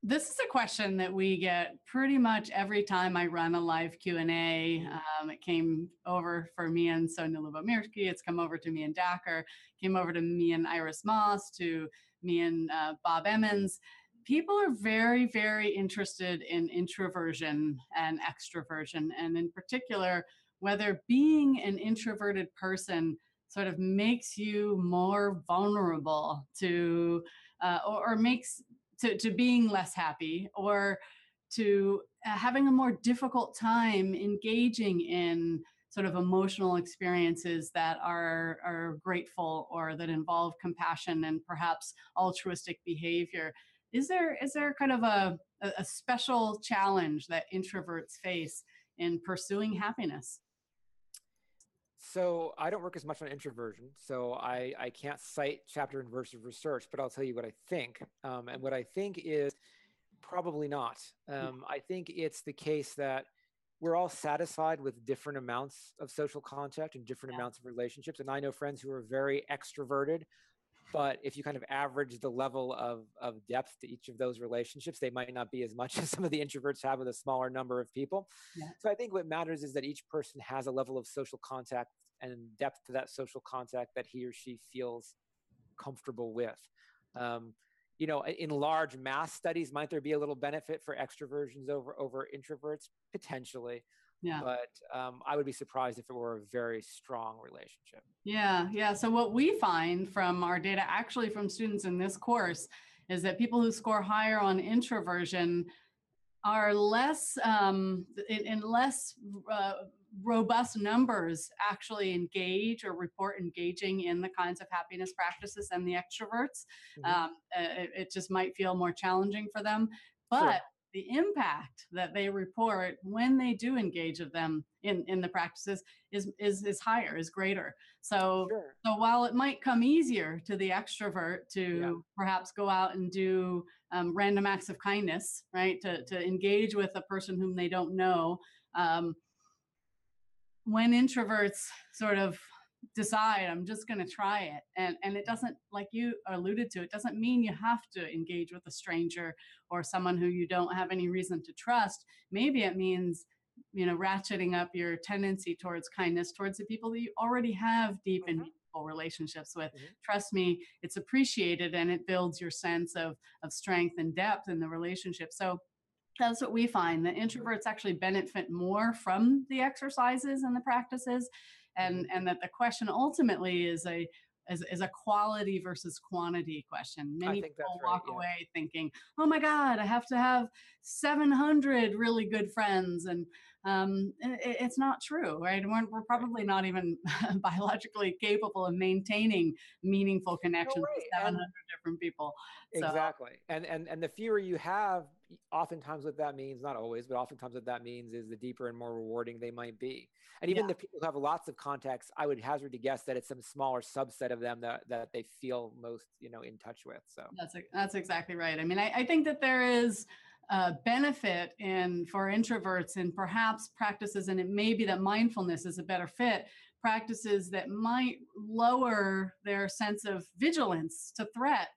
This is a question that we get pretty much every time I run a live Q&A. It came over for me and Sonia Lubomirski. It's come over to me and Dacher. Came over to me and Iris Moss, to me and Bob Emmons. People are very, very interested in introversion and extroversion, and in particular, whether being an introverted person sort of makes you more vulnerable to, or makes to being less happy, or to having a more difficult time engaging in sort of emotional experiences that are grateful or that involve compassion and perhaps altruistic behavior. Is there kind of a special challenge that introverts face in pursuing happiness? So I don't work as much on introversion, so I can't cite chapter and verse of research, but I'll tell you what I think. And what I think is probably not. I think it's the case that we're all satisfied with different amounts of social contact and different amounts of relationships. And I know friends who are very extroverted, but if you kind of average the level of depth to each of those relationships, they might not be as much as some of the introverts have with a smaller number of people. Yeah. So I think what matters is that each person has a level of social contact and depth to that social contact that he or she feels comfortable with. In large mass studies, might there be a little benefit for extroversions over introverts? Potentially. Yeah. But I would be surprised if it were a very strong relationship. Yeah. So what we find from our data, actually from students in this course, is that people who score higher on introversion are less, in less robust numbers, actually engage or report engaging in the kinds of happiness practices than the extroverts. It just might feel more challenging for them. But Sure. the impact that they report when they do engage of them in the practices is higher, is greater. So while it might come easier to the extrovert to perhaps go out and do random acts of kindness, right, to engage with a person whom they don't know, when introverts sort of decide, I'm just going to try it, and it doesn't, like you alluded to, it doesn't mean you have to engage with a stranger or someone who you don't have any reason to trust. Maybe it means, ratcheting up your tendency towards kindness towards the people that you already have deep and meaningful relationships with. Trust me, it's appreciated, and it builds your sense of strength and depth in the relationship. So that's what we find, that introverts actually benefit more from the exercises and the practices, and that the question ultimately is a quality versus quantity question. Many people walk away thinking, oh my God, I have to have 700 really good friends. And it's not true, right? We're probably not even biologically capable of maintaining meaningful connections with 700 different people. Exactly. And the fewer you have, oftentimes what that means, not always, but oftentimes what that means is the deeper and more rewarding they might be. And even the people who have lots of contacts, I would hazard to guess that it's some smaller subset of them that they feel most, in touch with. So that's exactly right. I mean, I think that there is benefit for introverts in perhaps practices, and it may be that mindfulness is a better fit, practices that might lower their sense of vigilance to threat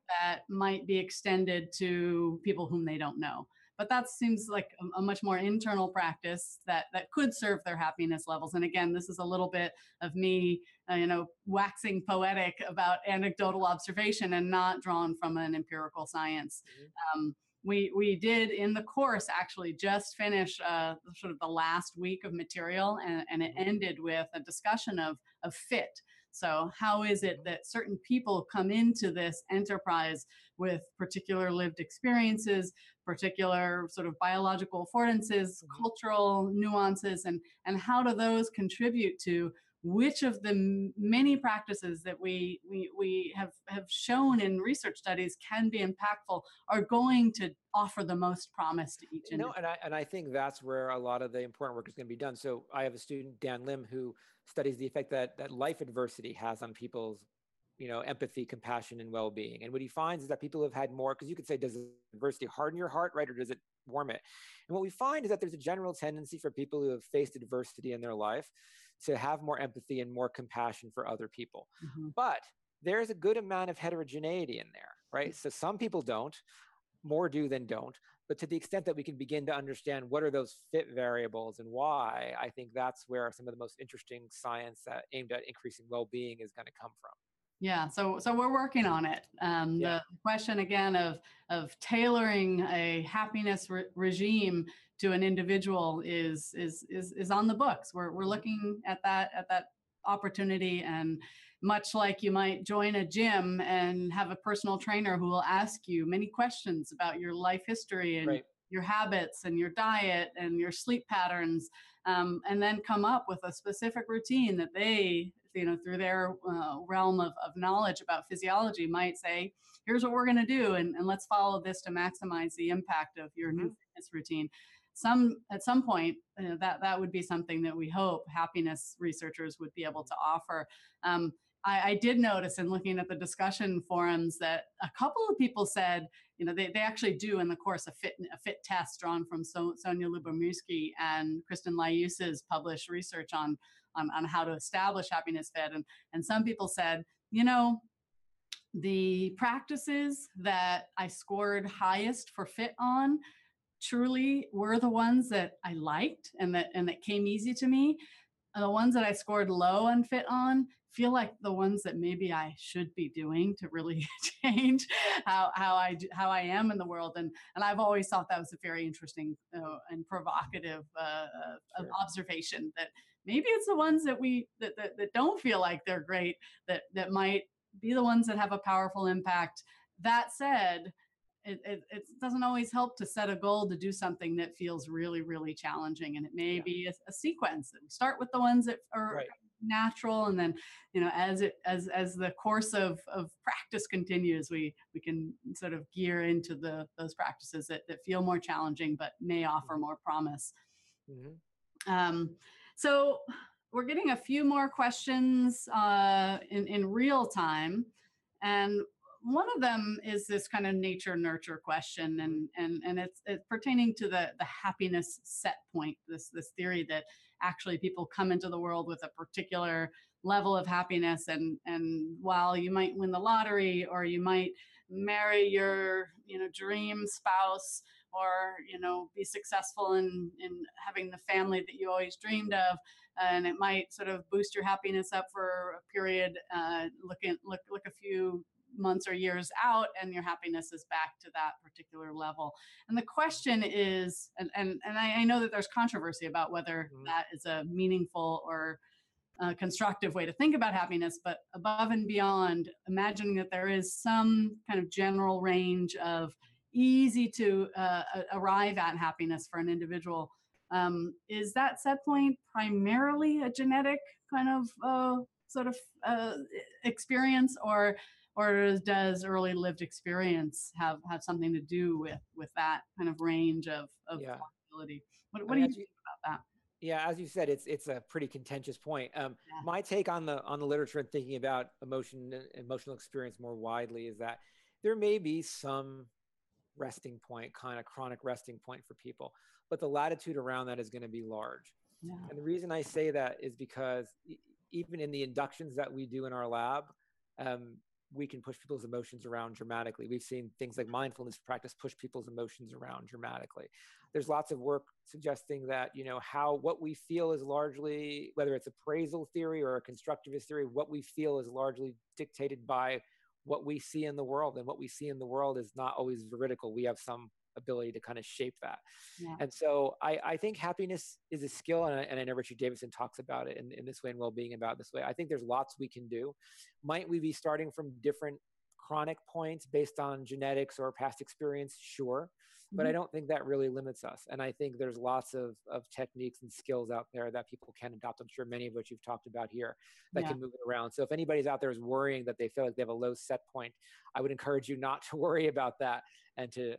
that might be extended to people whom they don't know. But that seems like a much more internal practice that could serve their happiness levels. And again, this is a little bit of me, waxing poetic about anecdotal observation and not drawn from an empirical science. we did in the course actually just finish sort of the last week of material, and it ended with a discussion of fit. So how is it that certain people come into this enterprise with particular lived experiences, particular sort of biological affordances, cultural nuances, and how do those contribute to which of the many practices that we have shown in research studies can be impactful are going to offer the most promise to each individual. And I think that's where a lot of the important work is going to be done. So I have a student, Dan Lim, who studies the effect that life adversity has on people's, empathy, compassion, and well-being. And what he finds is that people have had more, because you could say, does adversity harden your heart, right? Or does it warm it? And what we find is that there's a general tendency for people who have faced adversity in their life to have more empathy and more compassion for other people. But there's a good amount of heterogeneity in there, right? So some people don't, more do than don't. But to the extent that we can begin to understand what are those fit variables and why, I think that's where some of the most interesting science that aimed at increasing well-being is going to come from. Yeah, so we're working on it. The question again of tailoring a happiness regime to an individual is on the books. We're looking at that opportunity, and much like you might join a gym and have a personal trainer who will ask you many questions about your life history and your habits and your diet and your sleep patterns, and then come up with a specific routine that they, through their realm of knowledge about physiology might say, here's what we're going to do, and let's follow this to maximize the impact of your new fitness routine. At some point, that would be something that we hope happiness researchers would be able to offer. I did notice in looking at the discussion forums that a couple of people said, they actually do in the course a fit test drawn from Sonia Lyubomirsky and Kristen Liuse's published research on how to establish happiness fit. And some people said, the practices that I scored highest for fit on truly were the ones that I liked and that came easy to me. And the ones that I scored low on fit on feel like the ones that maybe I should be doing to really change how I am in the world. And I've always thought that was a very interesting and provocative observation, that maybe it's the ones that that don't feel like they're great that might be the ones that have a powerful impact. That said, it doesn't always help to set a goal to do something that feels really, really challenging. And it may be a sequence that we start with the ones that are natural. And then, as the course of practice continues, we can sort of gear into those practices that feel more challenging, but may offer more promise. So we're getting a few more questions in real time. And one of them is this kind of nature nurture question, and it's pertaining to the happiness set point, this theory that actually people come into the world with a particular level of happiness, and while you might win the lottery or you might marry your dream spouse, or be successful in having the family that you always dreamed of, and it might sort of boost your happiness up for a period, look a few months or years out, and your happiness is back to that particular level. And the question is, and I know that there's controversy about whether that is a meaningful or constructive way to think about happiness, but above and beyond imagining that there is some kind of general range of easy to arrive at happiness for an individual, is that set point primarily a genetic kind of sort of experience, or does early lived experience have something to do with that kind of range of possibility? What do you think about that? Yeah, as you said, it's a pretty contentious point. My take on the literature and thinking about emotional experience more widely is that there may be some resting point, kind of chronic resting point for people, but the latitude around that is going to be large. And the reason I say that is because even in the inductions that we do in our lab, we can push people's emotions around dramatically. We've seen things like mindfulness practice push people's emotions around dramatically. There's lots of work suggesting that, what we feel is largely, whether it's appraisal theory or a constructivist theory, what we feel is largely dictated by what we see in the world. And what we see in the world is not always veridical. We have some ability to kind of shape that. Yeah. And so I think happiness is a skill, and I know Richard Davidson talks about it in this way, and well-being about this way. I think there's lots we can do. Might we be starting from different chronic points based on genetics or past experience? Sure. But I don't think that really limits us. And I think there's lots of techniques and skills out there that people can adopt. I'm sure many of which you've talked about here that can move it around. So if anybody's out there is worrying that they feel like they have a low set point, I would encourage you not to worry about that. And to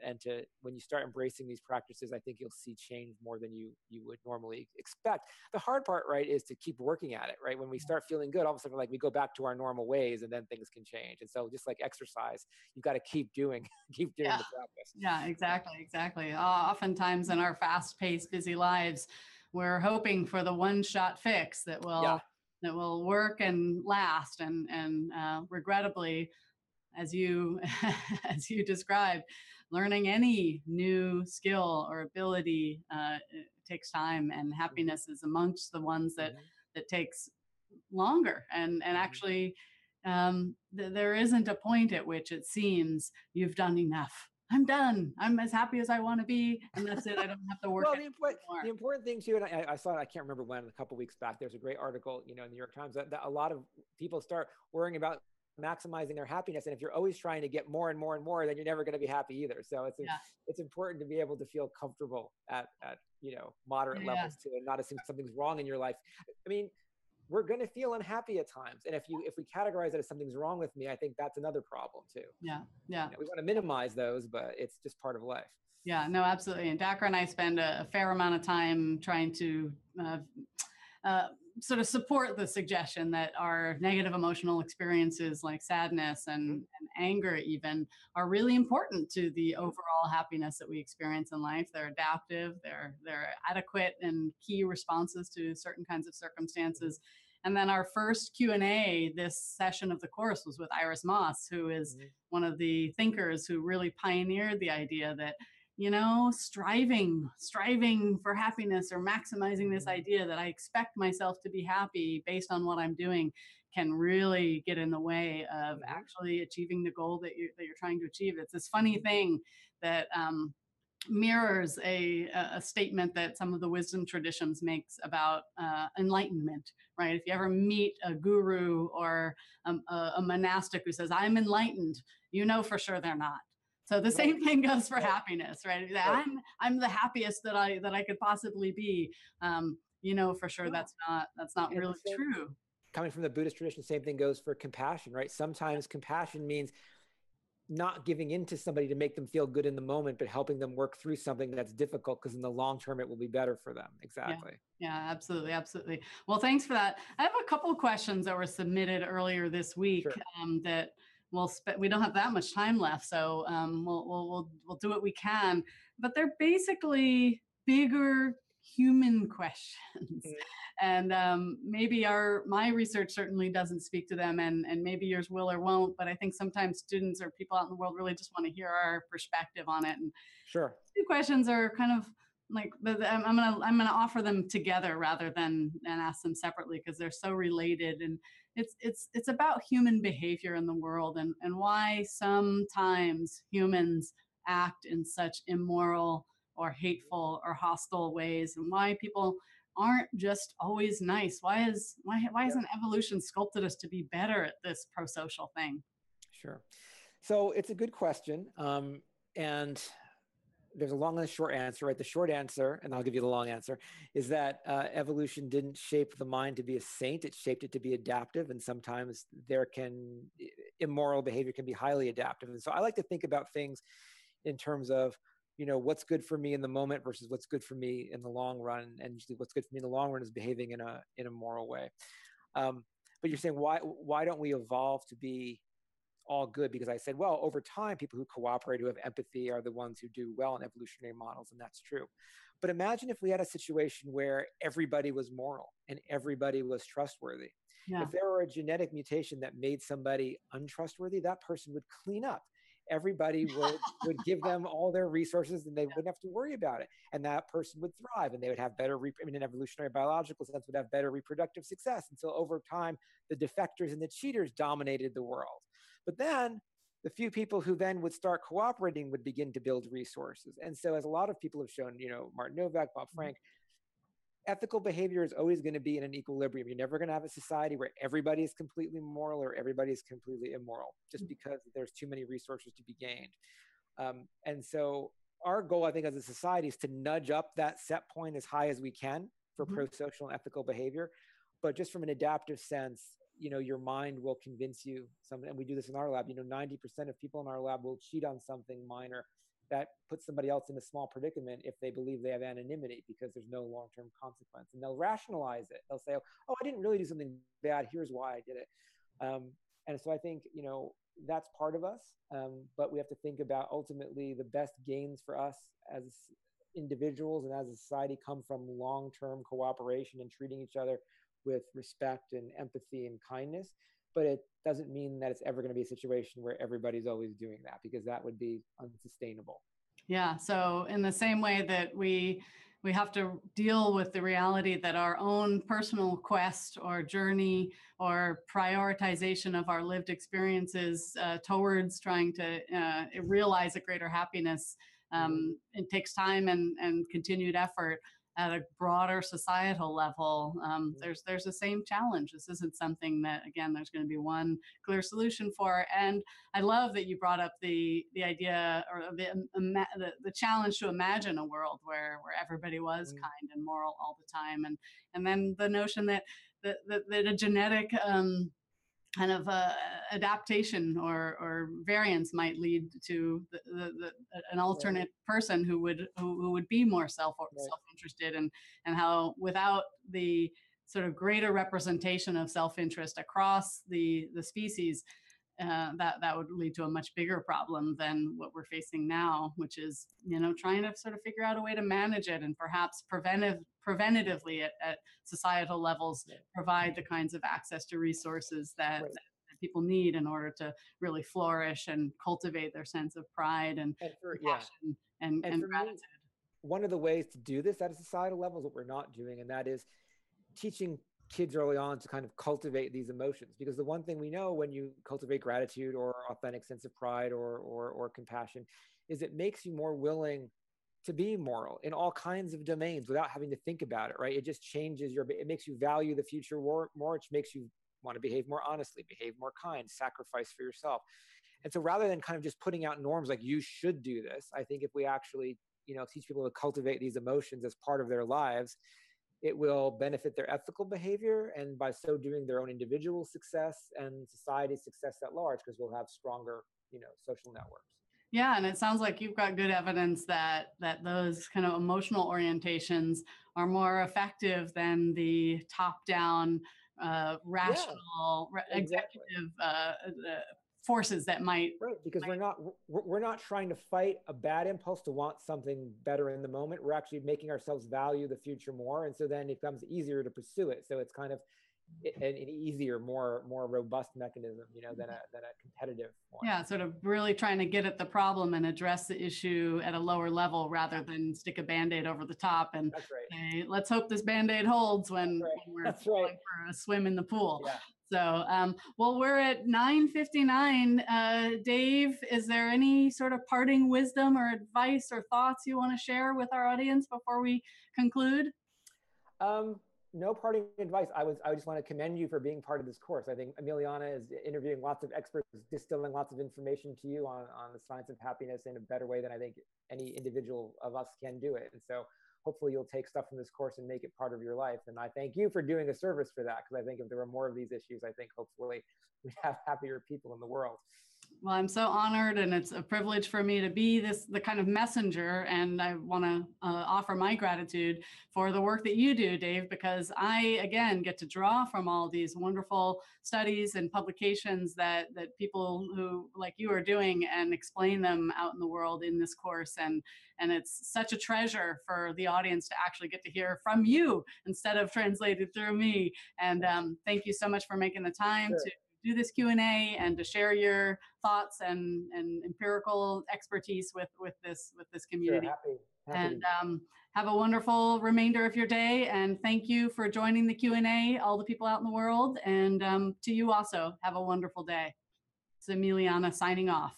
when you start embracing these practices, I think you'll see change more than you would normally expect. The hard part, right, is to keep working at it, right? When we start feeling good, all of a sudden, like, we go back to our normal ways, and then things can change. And so just like exercise, you've got to keep doing the practice. Yeah, exactly. Oftentimes in our fast-paced, busy lives, we're hoping for the one-shot fix that will work and last. And regrettably, as you as you described, learning any new skill or ability it takes time, and happiness is amongst the ones that takes longer. And actually, there isn't a point at which it seems you've done enough. I'm done. I'm as happy as I want to be, and that's it. I don't have to work. Well, the important thing too, and I saw it, I can't remember when, a couple of weeks back, there's a great article, in the New York Times that a lot of people start worrying about maximizing their happiness. And if you're always trying to get more and more and more, then you're never going to be happy either. So it's important to be able to feel comfortable at moderate levels too, and not assume something's wrong in your life. I mean, we're going to feel unhappy at times. And if we categorize it as something's wrong with me, I think that's another problem too. Yeah. We want to minimize those, but it's just part of life. Yeah, no, absolutely. And Dakar and I spend a fair amount of time trying to sort of support the suggestion that our negative emotional experiences like sadness and anger even are really important to the overall happiness that we experience in life. They're adaptive, they're adequate and key responses to certain kinds of circumstances. And then our first Q&A this session of the course was with Iris Moss, who is one of the thinkers who really pioneered the idea that striving for happiness, or maximizing this idea that I expect myself to be happy based on what I'm doing, can really get in the way of actually achieving the goal that you're trying to achieve. It's this funny thing that mirrors a statement that some of the wisdom traditions makes about enlightenment, right? If you ever meet a guru or a monastic who says, "I'm enlightened," for sure they're not. So the same thing goes for happiness, right? I'm the happiest that I could possibly be. For sure that's not really true. Coming from the Buddhist tradition, same thing goes for compassion, right? Sometimes compassion means not giving in to somebody to make them feel good in the moment, but helping them work through something that's difficult, because in the long term, it will be better for them. Exactly. Yeah, absolutely. Well, thanks for that. I have a couple of questions that were submitted earlier this week that we don't have that much time left, so we'll do what we can. But they're basically bigger human questions. And maybe my research certainly doesn't speak to them, and maybe yours will or won't, but I think sometimes students or people out in the world really just want to hear our perspective on it. And sure, two questions are kind of like, I'm gonna offer them together rather than ask them separately, because they're so related. And it's about human behavior in the world, and why sometimes humans act in such immoral or hateful or hostile ways, and why people aren't just always nice. Why hasn't evolution sculpted us to be better at this pro-social thing? Sure. So it's a good question. And there's a long and a short answer, right? The short answer, and I'll give you the long answer, is that evolution didn't shape the mind to be a saint. It shaped it to be adaptive. And sometimes immoral behavior can be highly adaptive. And so I like to think about things in terms of, what's good for me in the moment versus what's good for me in the long run. And usually what's good for me in the long run is behaving in a moral way. But you're saying, why don't we evolve to be all good? Because I said, well, over time, people who cooperate, who have empathy, are the ones who do well in evolutionary models, and that's true. But imagine if we had a situation where everybody was moral and everybody was trustworthy. Yeah. If there were a genetic mutation that made somebody untrustworthy, that person would clean up. Everybody would give them all their resources, and they wouldn't have to worry about it. And that person would thrive, and they would have better, in an evolutionary biological sense, would have better reproductive success. And so over time, the defectors and the cheaters dominated the world. But then the few people who then would start cooperating would begin to build resources. And so, as a lot of people have shown, Martin Novak, Bob Frank, ethical behavior is always going to be in an equilibrium. You're never going to have a society where everybody is completely moral or everybody is completely immoral, just because there's too many resources to be gained. And so our goal, I think, as a society is to nudge up that set point as high as we can for pro-social and ethical behavior. But just from an adaptive sense, your mind will convince you something. And we do this in our lab. 90% of people in our lab will cheat on something minor that puts somebody else in a small predicament if they believe they have anonymity, because there's no long-term consequence. And they'll rationalize it. They'll say, oh, I didn't really do something bad. Here's why I did it. And so I think, that's part of us. But we have to think about ultimately the best gains for us as individuals and as a society come from long-term cooperation and treating each other with respect and empathy and kindness. But it doesn't mean that it's ever going to be a situation where everybody's always doing that, because that would be unsustainable. Yeah. So in the same way that we have to deal with the reality that our own personal quest or journey or prioritization of our lived experiences towards trying to realize a greater happiness, it takes time and continued effort. At a broader societal level, there's the same challenge. This isn't something that, again, there's going to be one clear solution for. And I love that you brought up the idea, or the challenge to imagine a world where everybody was kind and moral all the time, and then the notion that a genetic kind of adaptation or variance might lead to an alternate person who would be more self-interested, and how without the sort of greater representation of self-interest across the species, that would lead to a much bigger problem than what we're facing now, which is, trying to sort of figure out a way to manage it, and perhaps preventatively at societal levels, provide the kinds of access to resources that people need in order to really flourish and cultivate their sense of pride and compassion and gratitude. One of the ways to do this at a societal level is what we're not doing, and that is teaching kids early on to kind of cultivate these emotions. Because the one thing we know when you cultivate gratitude or authentic sense of pride or compassion is it makes you more willing to be moral in all kinds of domains without having to think about it, right? It just changes it makes you value the future more, which makes you want to behave more honestly, behave more kind, sacrifice for yourself. And so rather than kind of just putting out norms like you should do this, I think if we actually, teach people to cultivate these emotions as part of their lives, it will benefit their ethical behavior, and by so doing their own individual success and society's success at large, because we'll have stronger, social networks. Yeah, and it sounds like you've got good evidence that those kind of emotional orientations are more effective than the top-down, rational, executive forces that might. Right, because we're not trying to fight a bad impulse to want something better in the moment. We're actually making ourselves value the future more, and so then it becomes easier to pursue it. So it's kind of an easier, more robust mechanism, than a competitive one. Yeah, sort of really trying to get at the problem and address the issue at a lower level rather than stick a Band-Aid over the top and say, let's hope this Band-Aid holds when we're going for a swim in the pool. Yeah. So, well, we're at 9:59. Dave, is there any sort of parting wisdom or advice or thoughts you want to share with our audience before we conclude? No parting advice. I just want to commend you for being part of this course. I think Emiliana is interviewing lots of experts, distilling lots of information to you on the science of happiness in a better way than I think any individual of us can do it. And so hopefully you'll take stuff from this course and make it part of your life. And I thank you for doing a service for that, because I think if there were more of these issues, I think hopefully we'd have happier people in the world. Well, I'm so honored, and it's a privilege for me to be the kind of messenger, and I want to offer my gratitude for the work that you do, Dave, because I, again, get to draw from all these wonderful studies and publications that people who like you are doing and explain them out in the world in this course, and it's such a treasure for the audience to actually get to hear from you instead of translated through me. And thank you so much for making the time to do this Q&A and to share your thoughts and empirical expertise with this community. Sure, happy and have a wonderful remainder of your day. And thank you for joining the Q&A, all the people out in the world. And to you also, have a wonderful day. It's Emiliana signing off.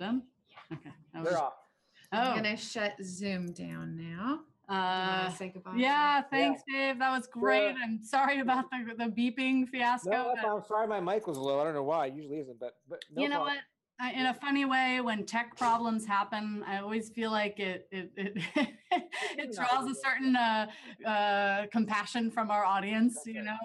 Done? Okay. They're off. I'm going to shut Zoom down now. Do you want to say goodbye? Yeah, thanks, Dave. That was great. Sure. I'm sorry about the beeping fiasco. No, I'm sorry my mic was low. I don't know why. It usually isn't, but no you know problem. what? In a funny way, when tech problems happen, I always feel like it draws a certain compassion from our audience. You know,